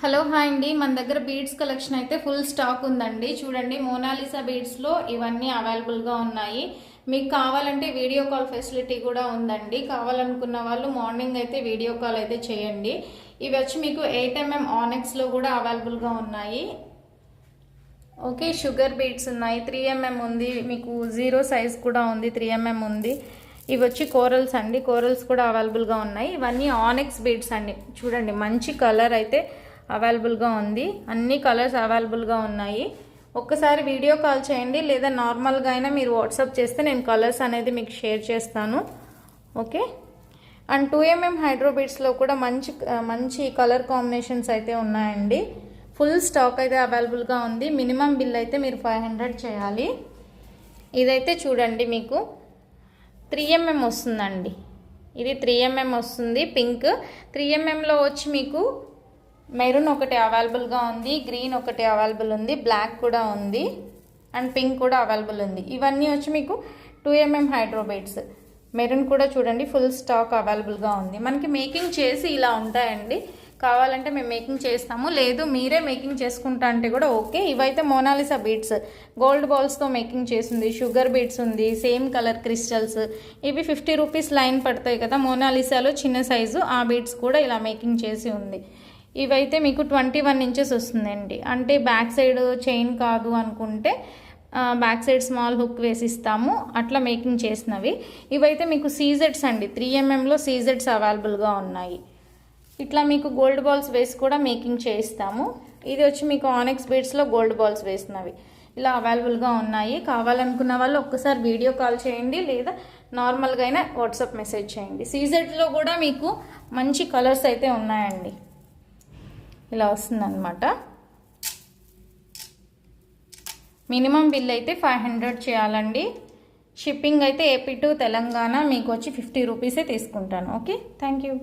Hello hi అండి, మన దగ్గర బీడ్స్ కలెక్షన్ అయితే ఫుల్ స్టాక్ ఉందండి. చూడండి, మోనాలిసా బీడ్స్లో ఇవన్నీ అవైలబుల్గా ఉన్నాయి. మీకు కావాలంటే వీడియో కాల్ ఫెసిలిటీ కూడా ఉందండి. కావాలనుకున్న వాళ్ళు మార్నింగ్ అయితే వీడియో కాల్ అయితే చేయండి. ఇవి వచ్చి మీకు 8mm ఆనెక్స్లో కూడా అవైలబుల్గా ఉన్నాయి. ఓకే, షుగర్ బీడ్స్ ఉన్నాయి. 3mm ఉంది, మీకు 0 సైజ్ కూడా ఉంది, 3mm ఉంది. ఇవి వచ్చి కోరల్స్ అండి, కోరల్స్ కూడా అవైలబుల్గా ఉన్నాయి. ఇవన్నీ ఆనెక్స్ బీడ్స్ అండి. చూడండి, మంచి కలర్ అయితే అవైలబుల్గా ఉంది. అన్ని కలర్స్ అవైలబుల్గా ఉన్నాయి. ఒక్కసారి వీడియో కాల్ చేయండి, లేదా నార్మల్గా అయినా మీరు వాట్సాప్ చేస్తే నేను కలర్స్ అనేది మీకు షేర్ చేస్తాను. ఓకే, అండ్ 2mm హైడ్రో బీడ్స్లో కూడా మంచి కలర్ కాంబినేషన్స్ అయితే ఉన్నాయండి. ఫుల్ స్టాక్ అయితే అవైలబుల్గా ఉంది. మినిమం బిల్ అయితే మీరు 500 చేయాలి. ఇదైతే చూడండి, మీకు 3mm వస్తుందండి. ఇది 3mm వస్తుంది, పింక్. 3mmలో వచ్చి మీకు మెరూన్ ఒకటి అవైలబుల్గా ఉంది, గ్రీన్ ఒకటి అవైలబుల్ ఉంది, బ్లాక్ కూడా ఉంది, అండ్ పింక్ కూడా అవైలబుల్ ఉంది. ఇవన్నీ వచ్చి మీకు 2mm హైడ్రో బీడ్స్. మెరూన్ కూడా చూడండి, ఫుల్ స్టాక్ అవైలబుల్గా ఉంది. మనకి మేకింగ్ చేసి ఇలా ఉంటాయండి. కావాలంటే మేము మేకింగ్ చేస్తాము, లేదు మీరే మేకింగ్ చేసుకుంటా అంటే కూడా ఓకే. ఇవైతే మోనాలిసా బీడ్స్, గోల్డ్ బాల్స్తో మేకింగ్ చేసింది. షుగర్ బీడ్స్ ఉంది, సేమ్ కలర్ క్రిస్టల్స్. ఇవి 50 రూపీస్ లైన్ పడతాయి కదా మోనాలిసాలో, చిన్న సైజు. ఆ బీడ్స్ కూడా ఇలా మేకింగ్ చేసి ఉంది. ఇవైతే మీకు 21 ఇంచెస్ వస్తుందండి. అంటే బ్యాక్ సైడ్ చైన్ కాదు అనుకుంటే బ్యాక్ సైడ్ స్మాల్ హుక్ వేసిస్తాము, అట్లా మేకింగ్ చేసినవి. ఇవైతే మీకు సీజెడ్స్ అండి, 3mmలో సీజెడ్స్ అవైలబుల్గా ఉన్నాయి. ఇట్లా మీకు గోల్డ్ బాల్స్ వేసి కూడా మేకింగ్ చేయిస్తాము. ఇది వచ్చి మీకు ఆనెక్స్ బీడ్స్లో గోల్డ్ బాల్స్ వేసినవి. ఇలా అవైలబుల్గా ఉన్నాయి. కావాలనుకున్న వాళ్ళు ఒక్కసారి వీడియో కాల్ చేయండి, లేదా నార్మల్గా అయినా వాట్సాప్ మెసేజ్ చేయండి. సీజెడ్స్లో కూడా మీకు మంచి కలర్స్ అయితే ఉన్నాయండి. ఇలా వస్తుందన్నమాట. మినిమం బిల్ అయితే 500 చేయాలండి. షిప్పింగ్ అయితే ఏపీ టు తెలంగాణ మీకు వచ్చి 50 రూపీసే తీసుకుంటాను. Okay, thank you.